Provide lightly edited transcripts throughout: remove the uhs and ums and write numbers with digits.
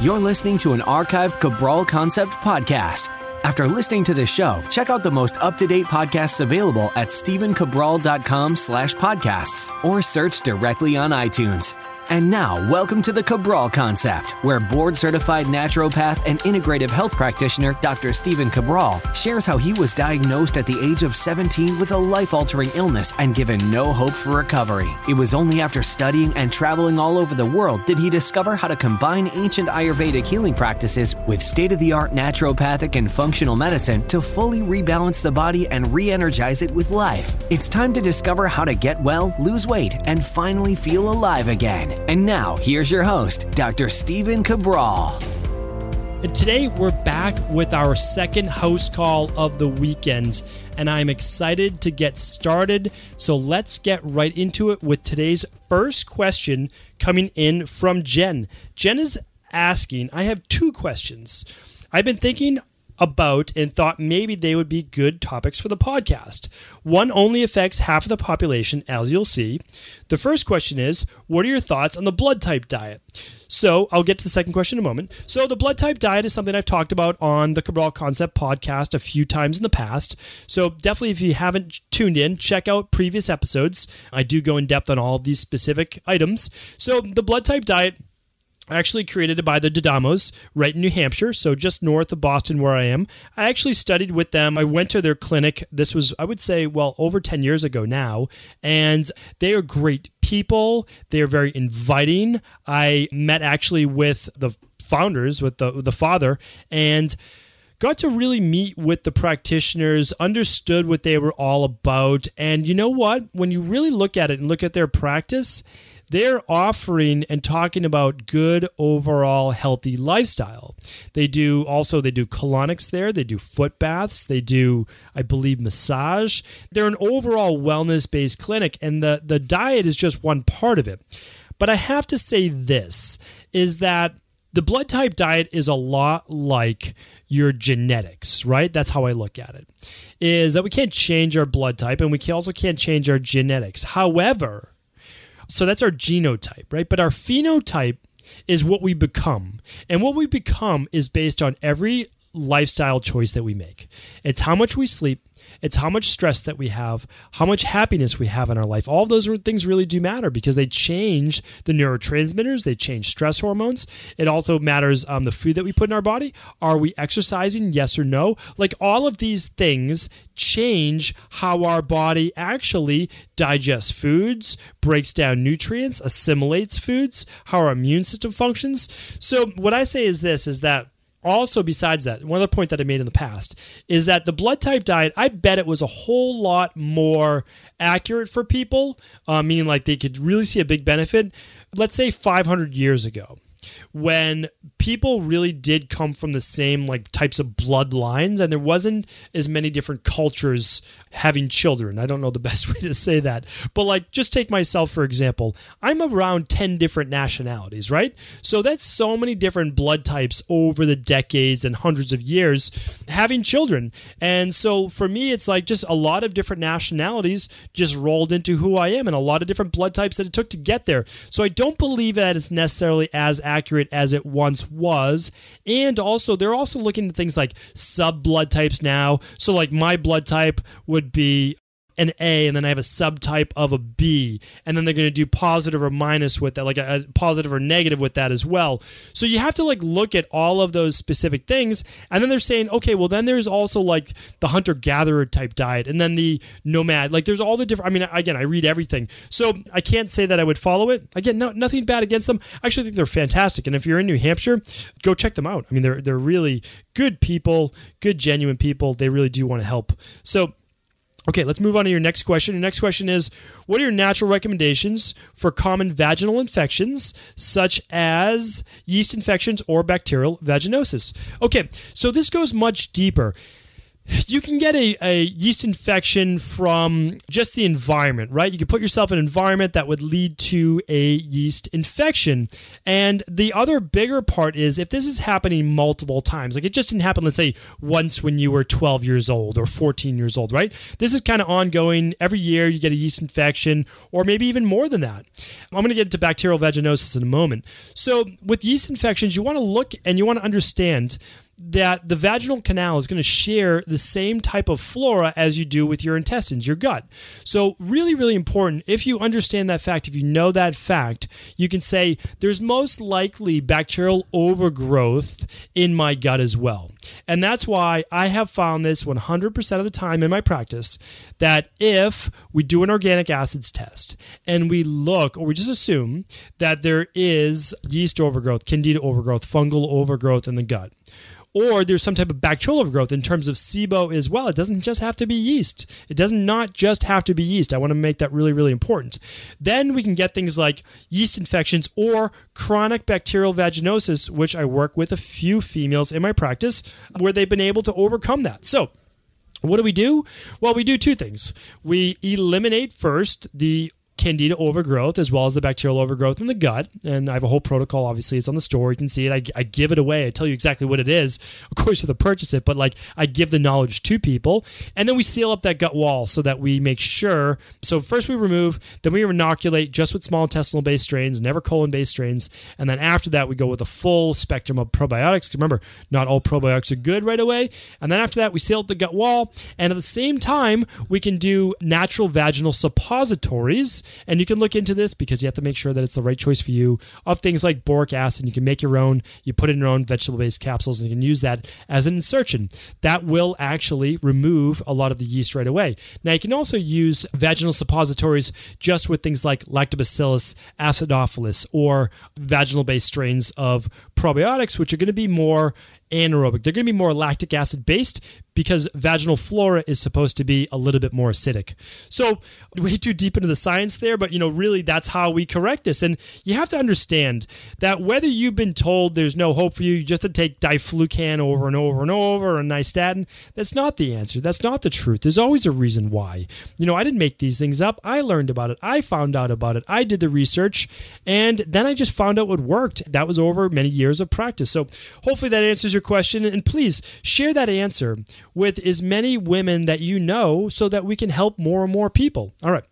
You're listening to an archived Cabral Concept podcast. After listening to this show, check out the most up-to-date podcasts available at stephencabral.com/podcasts or search directly on iTunes. And now, welcome to the Cabral Concept, where board-certified naturopath and integrative health practitioner Dr. Stephen Cabral shares how he was diagnosed at the age of 17 with a life-altering illness and given no hope for recovery. It was only after studying and traveling all over the world did he discover how to combine ancient Ayurvedic healing practices with state-of-the-art naturopathic and functional medicine to fully rebalance the body and re-energize it with life. It's time to discover how to get well, lose weight, and finally feel alive again. And now, here's your host, Dr. Stephen Cabral. And today, we're back with our second house call of the weekend, and I'm excited to get started. So let's get right into it with today's first question coming in from Jen. Jen is asking, I have two questions. I've been thinking about and thought maybe they would be good topics for the podcast. One only affects half of the population, as you'll see. The first question is, what are your thoughts on the blood type diet? So I'll get to the second question in a moment. So the blood type diet is something I've talked about on the Cabral Concept podcast a few times in the past. So definitely, if you haven't tuned in, check out previous episodes. I do go in depth on all of these specific items. So the blood type diet, actually created by the Dadamos right in New Hampshire, so just north of Boston where I am. I actually studied with them. I went to their clinic. This was, I would say, well, over 10 years ago now, and they are great people. They are very inviting. I met actually with the founders, with the father, and got to really meet with the practitioners, understood what they were all about, and you know what? When you really look at it and look at their practice, they're offering and talking about good overall healthy lifestyle. They do colonics there. They do foot baths. They do, I believe, massage. They're an overall wellness-based clinic, and the diet is just one part of it. But I have to say this, is that the blood type diet is a lot like your genetics, right? That's how I look at it, is that we can't change our blood type, and we also can't change our genetics. However, so that's our genotype, right? But our phenotype is what we become. And what we become is based on every lifestyle choice that we make. It's how much we sleep. It's how much stress that we have, how much happiness we have in our life. All of those things really do matter because they change the neurotransmitters. They change stress hormones. It also matters the food that we put in our body. Are we exercising? Yes or no? Like all of these things change how our body actually digests foods, breaks down nutrients, assimilates foods, how our immune system functions. So what I say is this, is that also, besides that, one other point that I made in the past is that the blood type diet, I bet it was a whole lot more accurate for people, meaning like they could really see a big benefit, let's say 500 years ago, when people really did come from the same like types of bloodlines, and there wasn't as many different cultures having children. I don't know the best way to say that, but like just take myself for example. I'm around 10 different nationalities, right? So that's so many different blood types over the decades and hundreds of years having children. And so for me, it's like just a lot of different nationalities just rolled into who I am, and a lot of different blood types that it took to get there. So I don't believe that it's necessarily as accurate as it once was. And also, they're also looking at things like sub-blood types now. So like my blood type would be an A, and then I have a subtype of a B, and then they're going to do positive or minus with that, like a positive or negative with that as well. So you have to like look at all of those specific things, and then they're saying, okay, well then there's also like the hunter-gatherer type diet, and then the nomad, like there's all the different, I mean, again, I read everything, so I can't say that I would follow it. Again, nothing bad against them. I actually think they're fantastic, and if you're in New Hampshire, go check them out. I mean, they're really good people, good, genuine people. They really do want to help. So okay, let's move on to your next question. Your next question is, what are your natural recommendations for common vaginal infections, such as yeast infections or bacterial vaginosis? Okay, so this goes much deeper. You can get a yeast infection from just the environment, right? You can put yourself in an environment that would lead to a yeast infection. And the other bigger part is if this is happening multiple times, like it just didn't happen, let's say, once when you were 12 years old or 14 years old, right? This is kind of ongoing. Every year you get a yeast infection, or maybe even more than that. I'm going to get into bacterial vaginosis in a moment. So with yeast infections, you want to look and you want to understand that the vaginal canal is going to share the same type of flora as you do with your intestines, your gut. So really, really important. If you understand that fact, if you know that fact, you can say there's most likely bacterial overgrowth in my gut as well. And that's why I have found this 100% of the time in my practice, that if we do an organic acids test and we look, or we just assume that there is yeast overgrowth, candida overgrowth, fungal overgrowth in the gut, or there's some type of bacterial overgrowth in terms of SIBO as well. It doesn't just have to be yeast. It does not just have to be yeast. I want to make that really, really important. Then we can get things like yeast infections or chronic bacterial vaginosis, which I work with a few females in my practice where they've been able to overcome that. So what do? Well, we do two things. We eliminate first the candida overgrowth as well as the bacterial overgrowth in the gut. And I have a whole protocol. Obviously, it's on the store. You can see it. I give it away. I tell you exactly what it is. Of course, you have to purchase it, but like I give the knowledge to people. And then we seal up that gut wall so that we make sure. So first we remove, then we inoculate just with small intestinal based strains, never colon based strains. And then after that, we go with a full spectrum of probiotics. Remember, not all probiotics are good right away. And then after that, we seal up the gut wall. And at the same time, we can do natural vaginal suppositories. And you can look into this because you have to make sure that it's the right choice for you, of things like boric acid. You can make your own. You put it in your own vegetable-based capsules, and you can use that as an insertion. That will actually remove a lot of the yeast right away. Now, you can also use vaginal suppositories just with things like Lactobacillus acidophilus or vaginal-based strains of probiotics, which are going to be more anaerobic. They're going to be more lactic acid based because vaginal flora is supposed to be a little bit more acidic. So way too deep into the science there, but really that's how we correct this. And you have to understand that whether you've been told there's no hope for you, you just have to take diflucan over and over and over, or nystatin, that's not the answer. That's not the truth. There's always a reason why. I didn't make these things up. I learned about it. I found out about it. I did the research, and then I just found out what worked. That was over many years of practice. So hopefully that answers your question, and please share that answer with as many women that you know so that we can help more and more people. All right,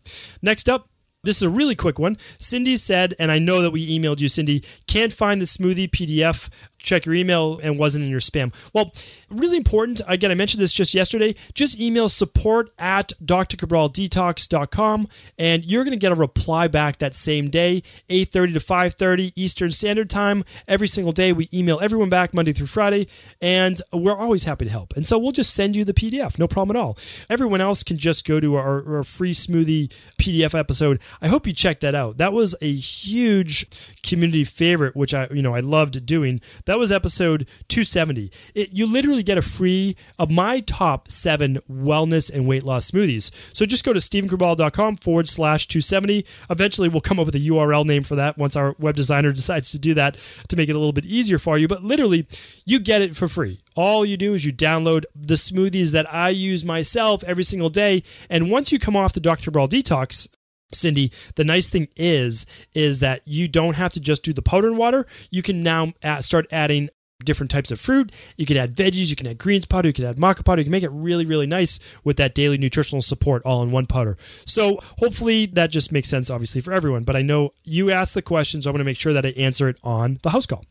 next up, this is a really quick one. Cindy said, and I know that we emailed you, Cindy, can't find the smoothie PDF. Check your email and wasn't in your spam. Well, really important. Again, I mentioned this just yesterday. Just email support@drcabraldetox.com and you're going to get a reply back that same day, 8:30 to 5:30 Eastern Standard Time. Every single day, we email everyone back Monday through Friday, and we're always happy to help. And so we'll just send you the PDF. No problem at all. Everyone else can just go to our free smoothie PDF episode. I hope you check that out. That was a huge community favorite, which I loved doing. That was episode 270. You literally get a free of my top 7 wellness and weight loss smoothies. So just go to stevencabral.com/270. Eventually, we'll come up with a URL name for that once our web designer decides to do that to make it a little bit easier for you. But literally, you get it for free. All you do is you download the smoothies that I use myself every single day. And once you come off the Dr. Cabral Detox, Cindy, the nice thing is that you don't have to just do the powder and water. You can now start adding different types of fruit. You can add veggies, you can add greens powder, you can add maca powder. You can make it really, really nice with that daily nutritional support all in one powder. So hopefully that just makes sense, obviously, for everyone. But I know you asked the question, so I'm going to make sure that I answer it on the house call.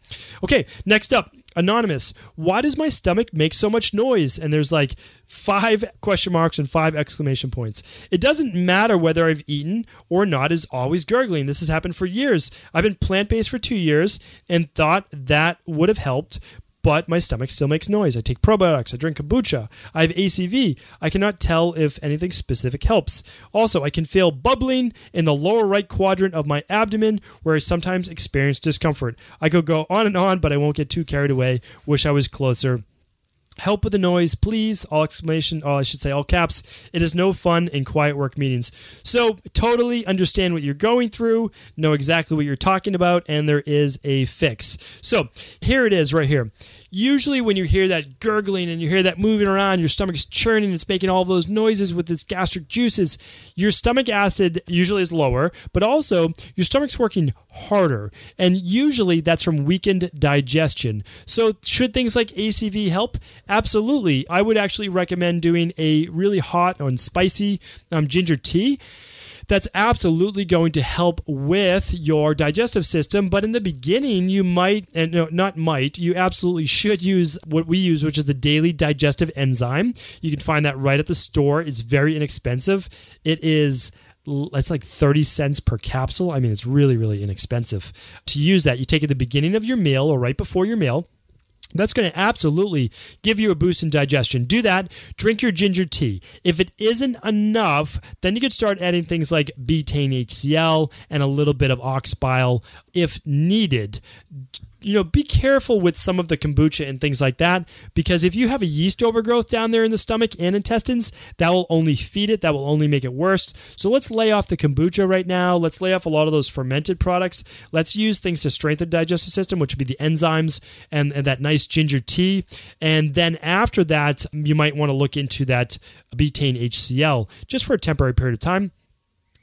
Okay, next up. Anonymous, why does my stomach make so much noise? And there's like 5 question marks and 5 exclamation points. It doesn't matter whether I've eaten or not, is always gurgling. This has happened for years. I've been plant-based for 2 years and thought that would have helped, but my stomach still makes noise. I take probiotics. I drink kombucha. I have ACV. I cannot tell if anything specific helps. Also, I can feel bubbling in the lower right quadrant of my abdomen where I sometimes experience discomfort. I could go on and on, but I won't get too carried away. Wish I was closer. Help with the noise, please. All caps. It is no fun in quiet work meetings. So totally understand what you're going through, know exactly what you're talking about, and there is a fix. So here it is right here. usually when you hear that gurgling and you hear that moving around, your stomach's churning, it's making all those noises with its gastric juices, your stomach acid usually is lower, but also your stomach's working harder. And usually that's from weakened digestion. So should things like ACV help? Absolutely. I would actually recommend doing a really hot and spicy ginger tea. That's absolutely going to help with your digestive system. But in the beginning, you might, and no, not might, you absolutely should use what we use, which is the Daily Digestive Enzyme. You can find that right at the store. It's very inexpensive. It's like 30 cents per capsule. I mean, it's really, really inexpensive. To use that, you take it at the beginning of your meal or right before your meal. That's going to absolutely give you a boost in digestion. Do that. Drink your ginger tea. If it isn't enough, then you could start adding things like betaine HCl and a little bit of ox bile if needed. Be careful with some of the kombucha and things like that, because if you have a yeast overgrowth down there in the stomach and intestines, that will only feed it. That will only make it worse. So let's lay off the kombucha right now. Let's lay off a lot of those fermented products. Let's use things to strengthen the digestive system, which would be the enzymes and that nice ginger tea. And then after that, you might want to look into that betaine HCl just for a temporary period of time.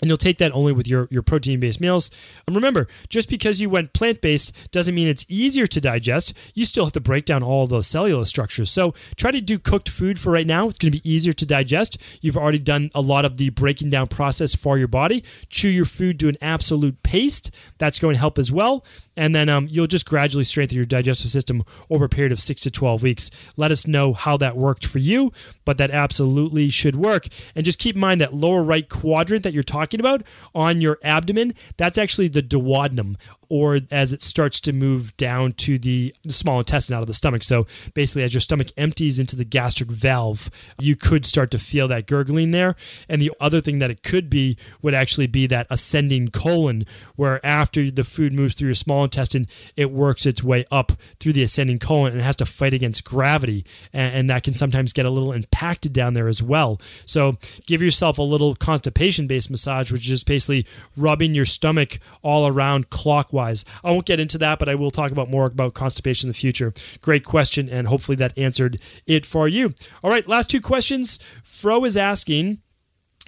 And you'll take that only with your protein-based meals. And remember, just because you went plant-based doesn't mean it's easier to digest. You still have to break down all of those cellular structures. So try to do cooked food for right now. It's going to be easier to digest. You've already done a lot of the breaking down process for your body. Chew your food to an absolute paste. That's going to help as well. And then you'll just gradually strengthen your digestive system over a period of 6 to 12 weeks. Let us know how that worked for you, but that absolutely should work. And just keep in mind that lower right quadrant that you're talking about on your abdomen, that's actually the duodenum, or as it starts to move down to the small intestine out of the stomach. So basically, as your stomach empties into the gastric valve, you could start to feel that gurgling there. And the other thing that it could be would actually be that ascending colon, where after the food moves through your small intestine, it works its way up through the ascending colon and it has to fight against gravity. And that can sometimes get a little impacted down there as well. So give yourself a little constipation-based massage, which is basically rubbing your stomach all around clockwise. I won't get into that, but I will talk about more about constipation in the future. Great question, and hopefully that answered it for you. All right, last two questions. Fro is asking,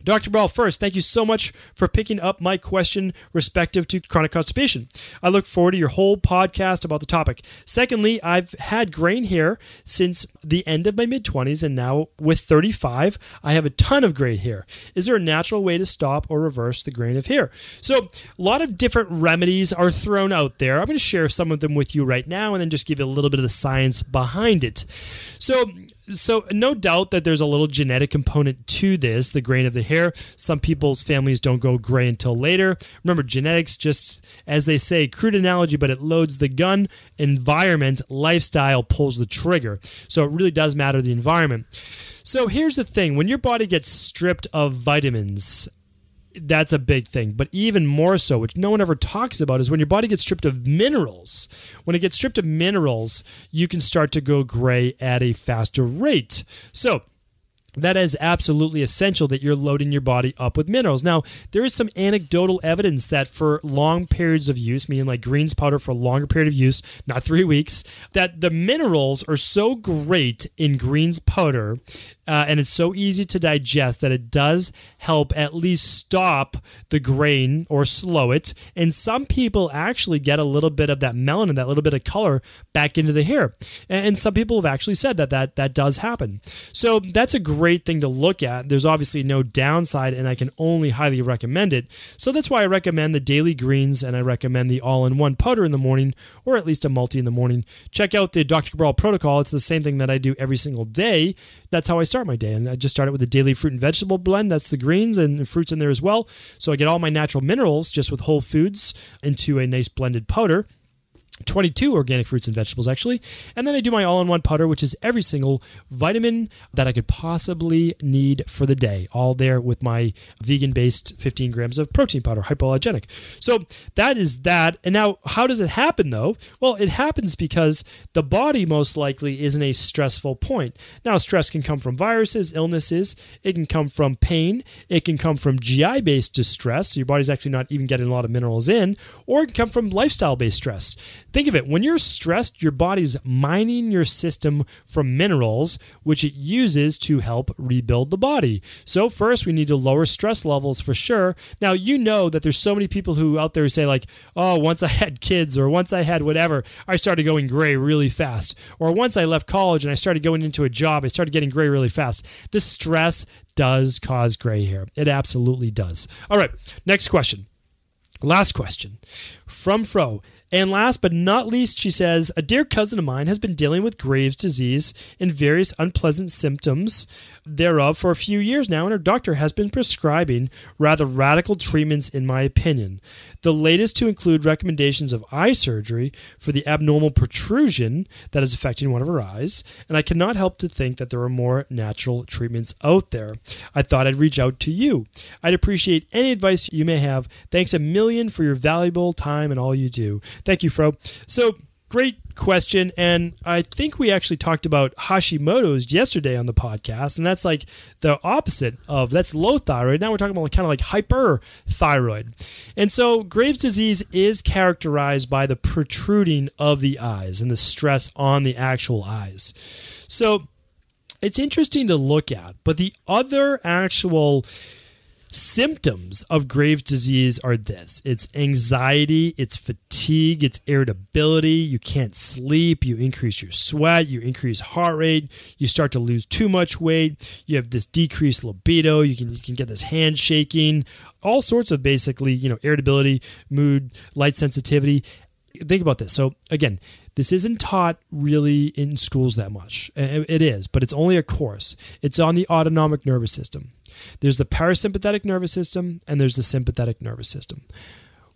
Dr. Cabral, first, thank you so much for picking up my question respective to chronic constipation. I look forward to your whole podcast about the topic. Secondly, I've had graying hair since the end of my mid-20s, and now with 35, I have a ton of gray hair. Is there a natural way to stop or reverse the graying of hair? So a lot of different remedies are thrown out there. I'm going to share some of them with you right now and then just give you a little bit of the science behind it. So no doubt that there's a little genetic component to this, the grain of the hair. Some people's families don't go gray until later. Remember, genetics, just as they say, crude analogy, but it loads the gun. Environment, lifestyle pulls the trigger. So it really does matter the environment. So here's the thing. When your body gets stripped of vitamins, that's a big thing. But even more so, which no one ever talks about, is when your body gets stripped of minerals. When it gets stripped of minerals, you can start to go gray at a faster rate. So that is absolutely essential that you're loading your body up with minerals. Now, there is some anecdotal evidence that for long periods of use, meaning like greens powder for a longer period of use, not 3 weeks, that the minerals are so great in greens powder and it's so easy to digest that it does help at least stop the grain or slow it. And some people actually get a little bit of that melanin, that little bit of color back into the hair. And some people have actually said that does happen. So that's a great thing to look at. There's obviously no downside, and I can only highly recommend it. So that's why I recommend the daily greens, and I recommend the all-in-one powder in the morning, or at least a multi in the morning. Check out the Dr. Cabral protocol. It's the same thing that I do every single day. That's how I start my day. And I just start it with a daily fruit and vegetable blend. That's the greens and fruits in there as well. So I get all my natural minerals just with whole foods into a nice blended powder. 22 organic fruits and vegetables, actually. And then I do my all-in-one powder, which is every single vitamin that I could possibly need for the day, all there with my vegan-based 15 grams of protein powder, hypoallergenic. So that is that. And now, how does it happen, though? Well, it happens because the body most likely is in a stressful point. Now, stress can come from viruses, illnesses. It can come from pain. It can come from GI-based distress, so your body's actually not even getting a lot of minerals in, or it can come from lifestyle-based stress. Think of it. When you're stressed, your body's mining your system from minerals, which it uses to help rebuild the body. So first, we need to lower stress levels for sure. Now, you know that there's so many people who out there who say like, oh, once I had kids or once I had whatever, I started going gray really fast. Or once I left college and I started going into a job, I started getting gray really fast. The stress does cause gray hair. It absolutely does. All right, next question. Last question from Fro. And last but not least, she says, a dear cousin of mine has been dealing with Graves' disease and various unpleasant symptoms thereof for a few years now, and her doctor has been prescribing rather radical treatments, in my opinion. The latest to include recommendations of eye surgery for the abnormal protrusion that is affecting one of her eyes, and I cannot help to think that there are more natural treatments out there. I thought I'd reach out to you. I'd appreciate any advice you may have. Thanks a million for your valuable time and all you do. Thank you, Fro. So, great question, and I think we actually talked about Hashimoto's yesterday on the podcast, and that's like the opposite of, that's low thyroid. Now we're talking about kind of like hyperthyroid. And so Graves' disease is characterized by the protruding of the eyes and the stress on the actual eyes. So it's interesting to look at, but the other actual symptoms of Graves' disease are this. It's anxiety, it's fatigue, it's irritability, you can't sleep, you increase your sweat, you increase heart rate, you start to lose too much weight, you have this decreased libido, you can get this hand shaking, all sorts of basically, irritability, mood, light sensitivity. Think about this. So again, this isn't taught really in schools that much. It is, but it's only a course. It's on the autonomic nervous system. There's the parasympathetic nervous system and there's the sympathetic nervous system.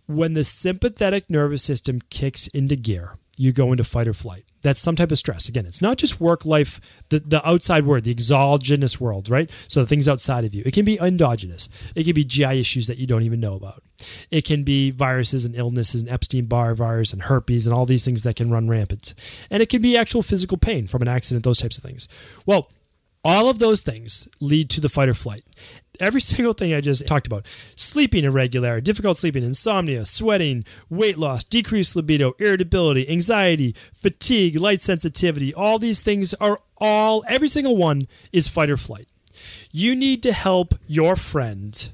When the sympathetic nervous system kicks into gear, you go into fight or flight. That's some type of stress. Again, it's not just work life, the outside world, the exogenous world, right? So the things outside of you. It can be endogenous. It can be GI issues that you don't even know about. It can be viruses and illnesses and Epstein-Barr virus and herpes and all these things that can run rampant. And it can be actual physical pain from an accident, those types of things. Well, all of those things lead to the fight or flight. Every single thing I just talked about, sleeping irregular, difficult sleeping, insomnia, sweating, weight loss, decreased libido, irritability, anxiety, fatigue, light sensitivity, all these things are every single one is fight or flight. You need to help your friend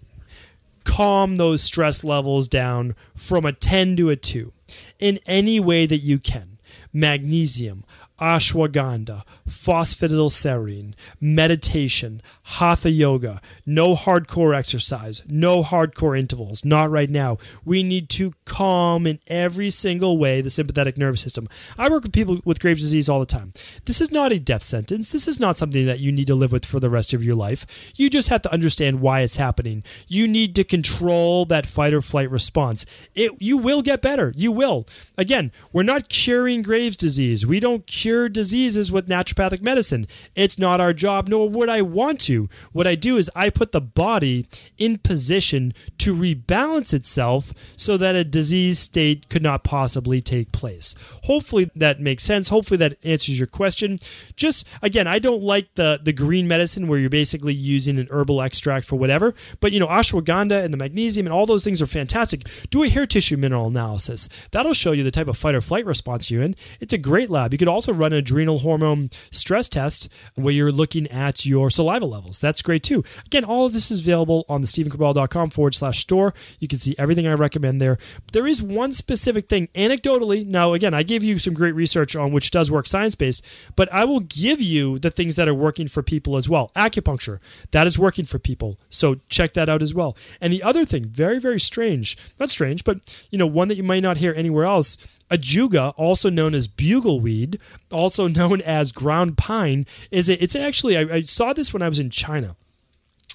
calm those stress levels down from a 10 to a 2 in any way that you can. Magnesium, ashwagandha, phosphatidylserine, meditation, hatha yoga, no hardcore exercise, no hardcore intervals, not right now. We need to calm in every single way the sympathetic nervous system. I work with people with Graves' disease all the time. This is not a death sentence. This is not something that you need to live with for the rest of your life. You just have to understand why it's happening. You need to control that fight or flight response. You will get better. You will. Again, we're not curing Graves' disease. We don't cure diseases with naturopathic medicine. It's not our job, nor would I want to. What I do is I put the body in position to rebalance itself so that a disease state could not possibly take place. Hopefully that makes sense. Hopefully that answers your question. Just, again, I don't like the green medicine where you're basically using an herbal extract for whatever, but ashwagandha and the magnesium and all those things are fantastic. Do a hair tissue mineral analysis. That'll show you the type of fight or flight response you're in. It's a great lab. You could also run an adrenal hormone stress test where you're looking at your saliva levels. That's great too. Again, all of this is available on the StephenCabral.com/store. You can see everything I recommend there. There is one specific thing, anecdotally. Now, again, I gave you some great research on which does work science-based, but I will give you the things that are working for people as well. Acupuncture, that is working for people. So check that out as well. And the other thing, very, very strange, not strange, but one that you might not hear anywhere else, ajuga, also known as bugleweed, also known as ground pine, it's actually, I saw this when I was in China.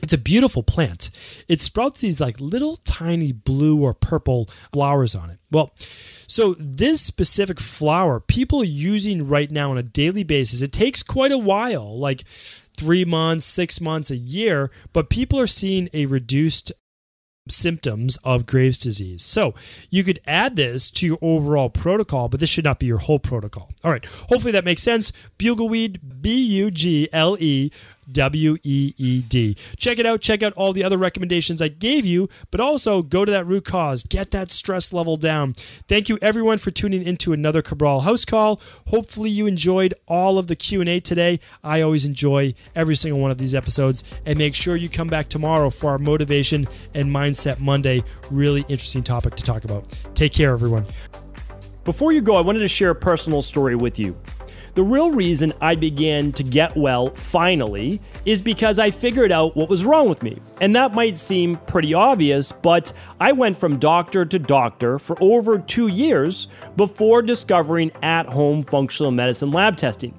It's a beautiful plant. It sprouts these like little tiny blue or purple flowers on it. Well, so this specific flower, people are using right now on a daily basis. It takes quite a while, like 3 months, 6 months, a year, but people are seeing a reduced symptoms of Graves' disease. So you could add this to your overall protocol, but this should not be your whole protocol. All right. Hopefully that makes sense. Bugleweed, Bugleweed, WEED. Check it out. Check out all the other recommendations I gave you, but also go to that root cause. Get that stress level down. Thank you, everyone, for tuning into another Cabral House Call. Hopefully you enjoyed all of the Q&A today. I always enjoy every single one of these episodes. And make sure you come back tomorrow for our Motivation and Mindset Monday. Really interesting topic to talk about. Take care, everyone. Before you go, I wanted to share a personal story with you. The real reason I began to get well finally is because I figured out what was wrong with me. And that might seem pretty obvious, but I went from doctor to doctor for over 2 years before discovering at-home functional medicine lab testing.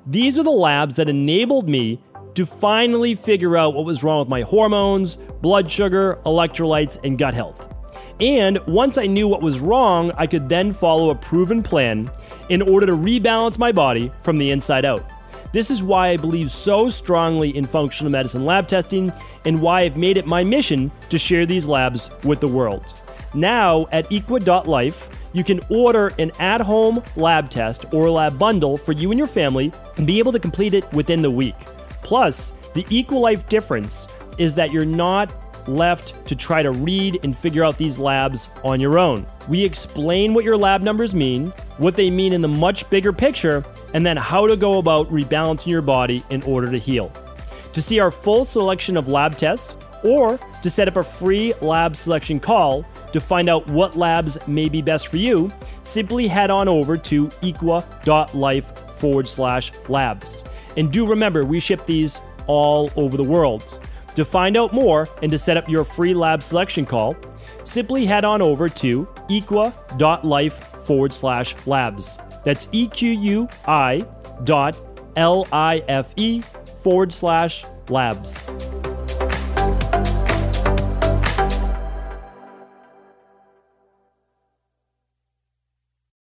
These are the labs that enabled me to finally figure out what was wrong with my hormones, blood sugar, electrolytes, and gut health. And once I knew what was wrong, I could then follow a proven plan in order to rebalance my body from the inside out. This is why I believe so strongly in functional medicine lab testing and why I've made it my mission to share these labs with the world. Now at Equa.life, you can order an at-home lab test or a lab bundle for you and your family and be able to complete it within the week. Plus, the EquaLife difference is that you're not left to try to read and figure out these labs on your own. We explain what your lab numbers mean, what they mean in the much bigger picture, and then how to go about rebalancing your body in order to heal. To see our full selection of lab tests, or to set up a free lab selection call to find out what labs may be best for you, simply head on over to Equa.life/labs. And do remember, we ship these all over the world. To find out more and to set up your free lab selection call, simply head on over to Equa.life/labs. That's EQUI.LIFE/labs.